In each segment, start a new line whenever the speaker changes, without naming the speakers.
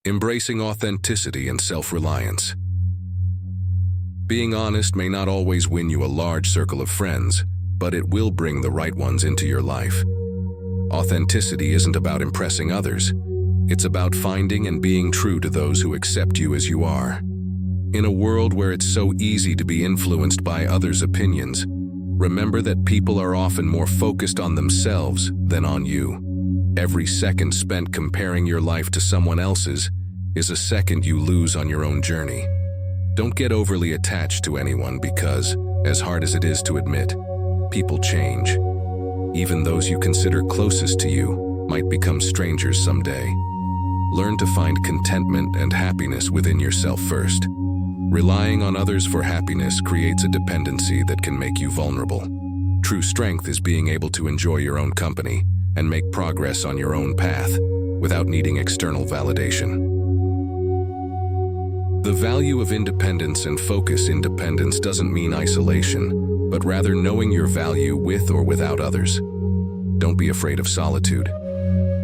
Embracing authenticity and self-reliance. Being honest may not always win you a large circle of friends, but it will bring the right ones into your life. Authenticity isn't about impressing others. It's about finding and being true to those who accept you as you are. In a world where it's so easy to be influenced by others' opinions, remember that people are often more focused on themselves than on you. Every second spent comparing your life to someone else's is a second you lose on your own journey. Don't get overly attached to anyone because, as hard as it is to admit, people change. Even those you consider closest to you might become strangers someday. Learn to find contentment and happiness within yourself first. Relying on others for happiness creates a dependency that can make you vulnerable. True strength is being able to enjoy your own company and make progress on your own path without needing external validation. The value of independence and focus. Independence doesn't mean isolation, but rather knowing your value with or without others. Don't be afraid of solitude.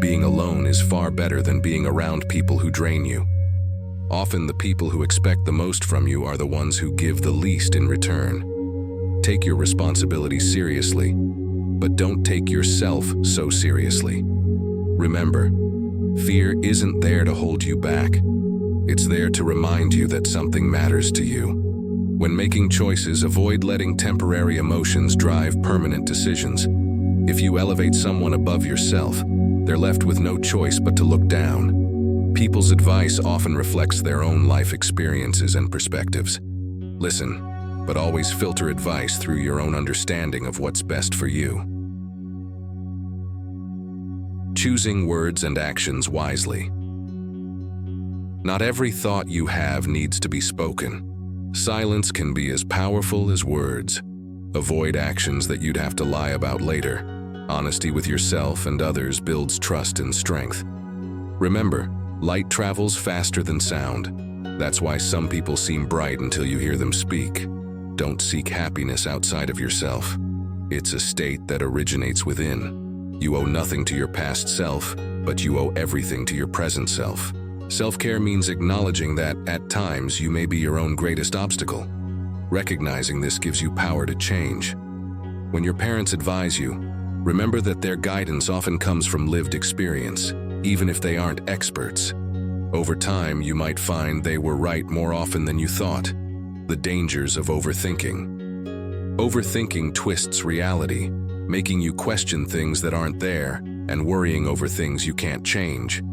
Being alone is far better than being around people who drain you. Often the people who expect the most from you are the ones who give the least in return. Take your responsibilities seriously, but don't take yourself so seriously. Remember, fear isn't there to hold you back. It's there to remind you that something matters to you. When making choices, avoid letting temporary emotions drive permanent decisions. If you elevate someone above yourself, they're left with no choice but to look down. People's advice often reflects their own life experiences and perspectives. Listen, but always filter advice through your own understanding of what's best for you. Choosing words and actions wisely. Not every thought you have needs to be spoken. Silence can be as powerful as words. Avoid actions that you'd have to lie about later. Honesty with yourself and others builds trust and strength. Remember, light travels faster than sound. That's why some people seem bright until you hear them speak. Don't seek happiness outside of yourself. It's a state that originates within. You owe nothing to your past self, but you owe everything to your present self. Self-care means acknowledging that, at times, you may be your own greatest obstacle. Recognizing this gives you power to change. When your parents advise you, remember that their guidance often comes from lived experience, even if they aren't experts. Over time, you might find they were right more often than you thought. The dangers of overthinking. Overthinking twists reality, making you question things that aren't there and worrying over things you can't change.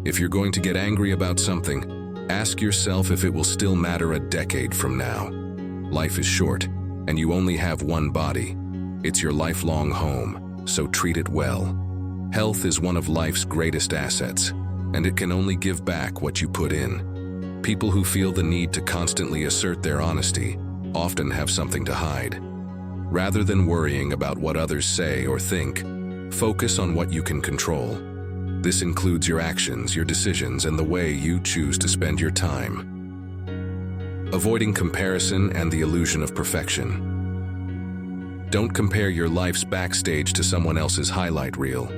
If you're going to get angry about something, ask yourself if it will still matter a decade from now. Life is short, and you only have one body. It's your lifelong home, so treat it well. Health is one of life's greatest assets, and it can only give back what you put in. People who feel the need to constantly assert their honesty often have something to hide. Rather than worrying about what others say or think, focus on what you can control. This includes your actions, your decisions, and the way you choose to spend your time. Avoiding comparison and the illusion of perfection. Don't compare your life's backstage to someone else's highlight reel.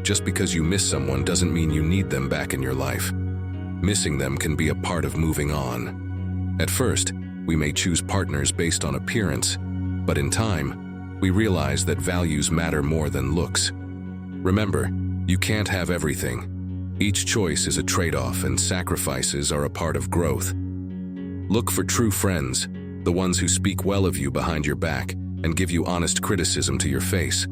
Just because you miss someone doesn't mean you need them back in your life. Missing them can be a part of moving on. At first, we may choose partners based on appearance, but in time, we realize that values matter more than looks. Remember, you can't have everything. Each choice is a trade-off, and sacrifices are a part of growth. Look for true friends, the ones who speak well of you behind your back and give you honest criticism to your face.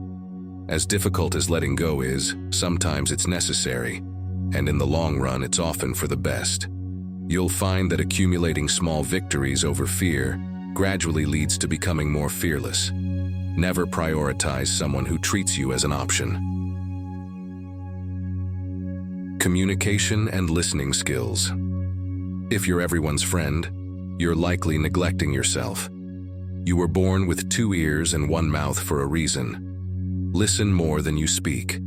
As difficult as letting go is, sometimes it's necessary, and in the long run, it's often for the best. You'll find that accumulating small victories over fear gradually leads to becoming more fearless. Never prioritize someone who treats you as an option. Communication and listening skills. If you're everyone's friend, you're likely neglecting yourself. You were born with 2 ears and 1 mouth for a reason. Listen more than you speak.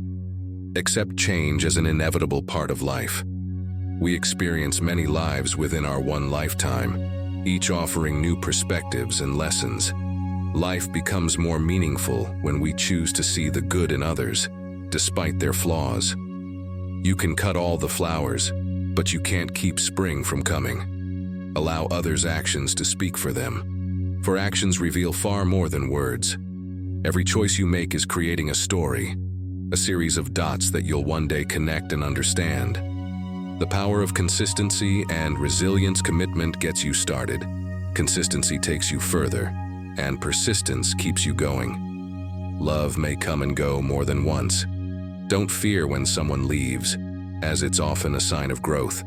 Accept change as an inevitable part of life. We experience many lives within our one lifetime, each offering new perspectives and lessons. Life becomes more meaningful when we choose to see the good in others, despite their flaws. You can cut all the flowers, but you can't keep spring from coming. Allow others' actions to speak for them, for actions reveal far more than words. Every choice you make is creating a story, a series of dots that you'll one day connect and understand. The power of consistency and resilience. Commitment gets you started. Consistency takes you further, and persistence keeps you going. Love may come and go more than once. Don't fear when someone leaves, as it's often a sign of growth.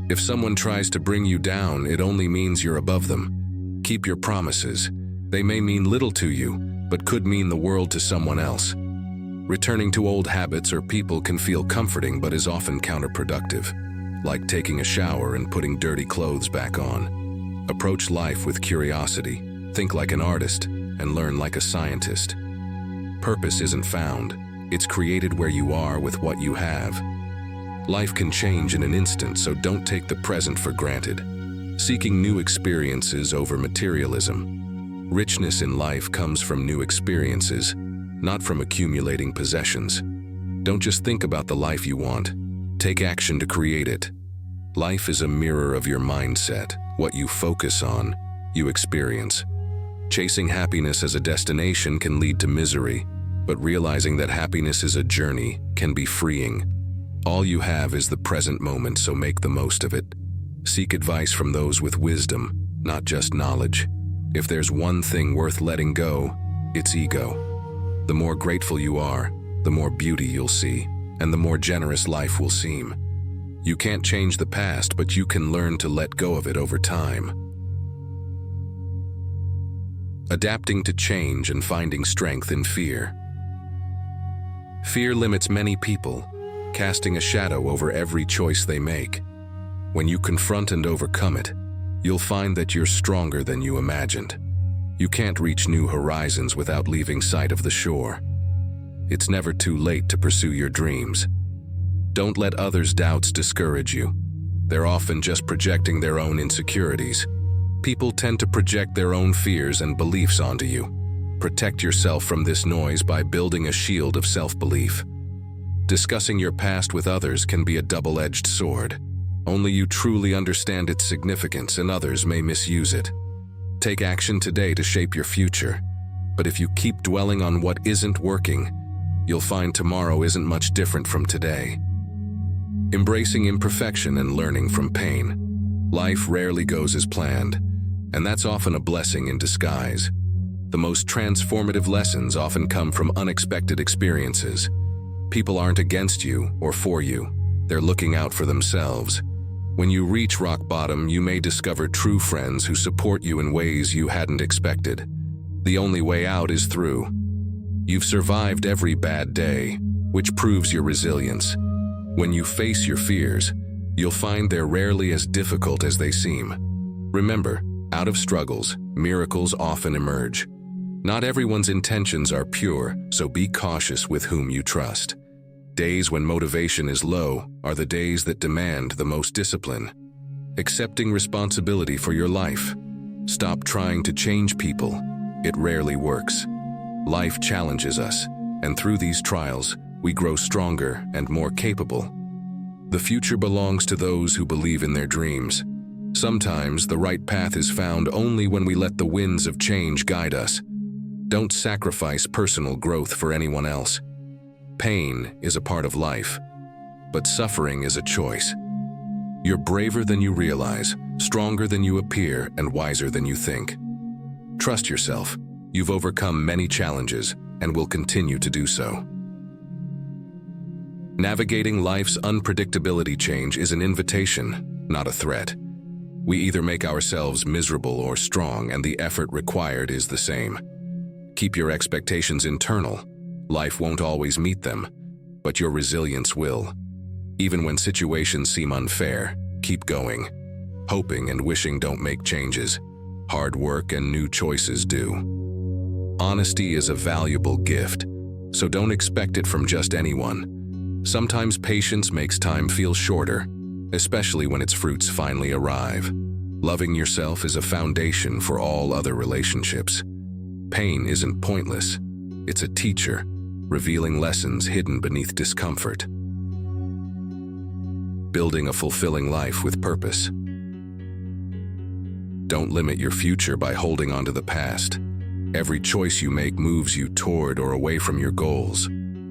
If someone tries to bring you down, it only means you're above them. Keep your promises. They may mean little to you, but could mean the world to someone else. Returning to old habits or people can feel comforting but is often counterproductive, like taking a shower and putting dirty clothes back on. Approach life with curiosity, think like an artist, and learn like a scientist. Purpose isn't found, it's created where you are with what you have. Life can change in an instant, so don't take the present for granted. Seeking new experiences over materialism. Richness in life comes from new experiences, not from accumulating possessions. Don't just think about the life you want. Take action to create it. Life is a mirror of your mindset. What you focus on, you experience. Chasing happiness as a destination can lead to misery, but realizing that happiness is a journey can be freeing. All you have is the present moment, so make the most of it. Seek advice from those with wisdom, not just knowledge. If there's one thing worth letting go, it's ego. The more grateful you are, the more beauty you'll see, and the more generous life will seem. You can't change the past, but you can learn to let go of it over time. Adapting to change and finding strength in fear. Fear limits many people, casting a shadow over every choice they make. When you confront and overcome it, you'll find that you're stronger than you imagined. You can't reach new horizons without leaving sight of the shore. It's never too late to pursue your dreams. Don't let others' doubts discourage you. They're often just projecting their own insecurities. People tend to project their own fears and beliefs onto you. Protect yourself from this noise by building a shield of self-belief. Discussing your past with others can be a double-edged sword. Only you truly understand its significance, and others may misuse it. Take action today to shape your future. But if you keep dwelling on what isn't working, you'll find tomorrow isn't much different from today. Embracing imperfection and learning from pain. Life rarely goes as planned, and that's often a blessing in disguise. The most transformative lessons often come from unexpected experiences. People aren't against you or for you. They're looking out for themselves. When you reach rock bottom, you may discover true friends who support you in ways you hadn't expected. The only way out is through. You've survived every bad day, which proves your resilience. When you face your fears, you'll find they're rarely as difficult as they seem. Remember, out of struggles, miracles often emerge. Not everyone's intentions are pure, so be cautious with whom you trust. Days when motivation is low are the days that demand the most discipline. Accepting responsibility for your life. Stop trying to change people. It rarely works. Life challenges us, and through these trials, we grow stronger and more capable. The future belongs to those who believe in their dreams. Sometimes the right path is found only when we let the winds of change guide us. Don't sacrifice personal growth for anyone else. Pain is a part of life, but suffering is a choice. You're braver than you realize, stronger than you appear, and wiser than you think. Trust yourself. You've overcome many challenges and will continue to do so. Navigating life's unpredictability. Change is an invitation, not a threat. We either make ourselves miserable or strong, and the effort required is the same. Keep your expectations internal. Life won't always meet them, but your resilience will. Even when situations seem unfair, keep going. Hoping and wishing don't make changes. Hard work and new choices do. Honesty is a valuable gift, so don't expect it from just anyone. Sometimes patience makes time feel shorter, especially when its fruits finally arrive. Loving yourself is a foundation for all other relationships. Pain isn't pointless. It's a teacher, revealing lessons hidden beneath discomfort. building a fulfilling life with purpose. Don't limit your future by holding on to the past. Every choice you make moves you toward or away from your goals.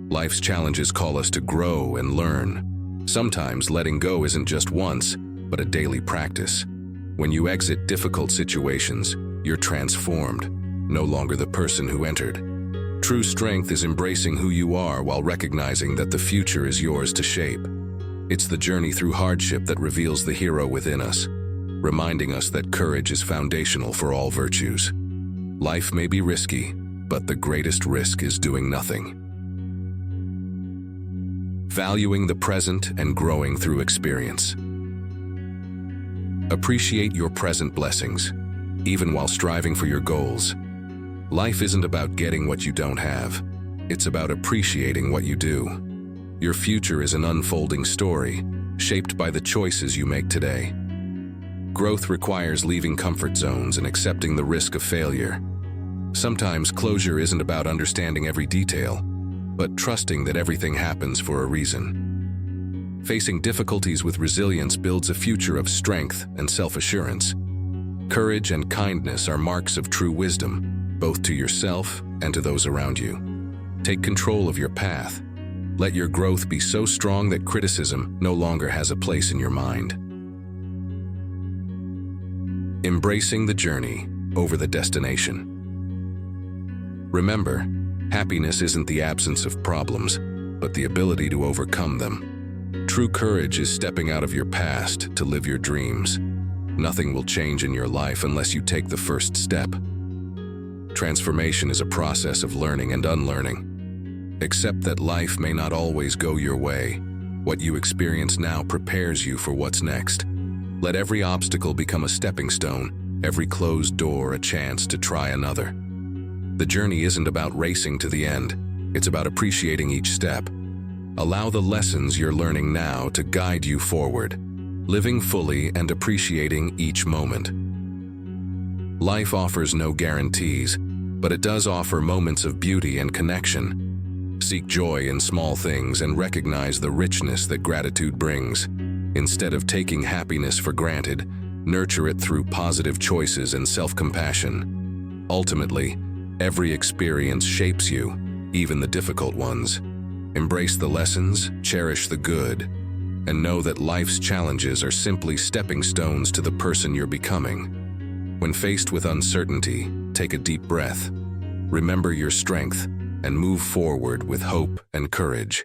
Life's challenges call us to grow and learn. Sometimes letting go isn't just once, but a daily practice. When you exit difficult situations, you're transformed, no longer the person who entered. True strength is embracing who you are while recognizing that the future is yours to shape. It's the journey through hardship that reveals the hero within us, reminding us that courage is foundational for all virtues. Life may be risky, but the greatest risk is doing nothing. Valuing the present and growing through experience. Appreciate your present blessings, even while striving for your goals. Life isn't about getting what you don't have. It's about appreciating what you do. Your future is an unfolding story, shaped by the choices you make today. Growth requires leaving comfort zones and accepting the risk of failure. Sometimes closure isn't about understanding every detail, but trusting that everything happens for a reason. Facing difficulties with resilience builds a future of strength and self-assurance. Courage and kindness are marks of true wisdom, both to yourself and to those around you. Take control of your path. Let your growth be so strong that criticism no longer has a place in your mind. Embracing the journey over the destination. Remember, happiness isn't the absence of problems, but the ability to overcome them. True courage is stepping out of your past to live your dreams. Nothing will change in your life unless you take the first step. Transformation is a process of learning and unlearning. Accept that life may not always go your way. What you experience now prepares you for what's next. Let every obstacle become a stepping stone, every closed door a chance to try another. The journey isn't about racing to the end. It's about appreciating each step. Allow the lessons you're learning now to guide you forward, living fully and appreciating each moment. Life offers no guarantees, but it does offer moments of beauty and connection. Seek joy in small things and recognize the richness that gratitude brings. Instead of taking happiness for granted, nurture it through positive choices and self-compassion. Ultimately, every experience shapes you, even the difficult ones. Embrace the lessons, cherish the good, and know that life's challenges are simply stepping stones to the person you're becoming. When faced with uncertainty, take a deep breath. Remember your strength and move forward with hope and courage.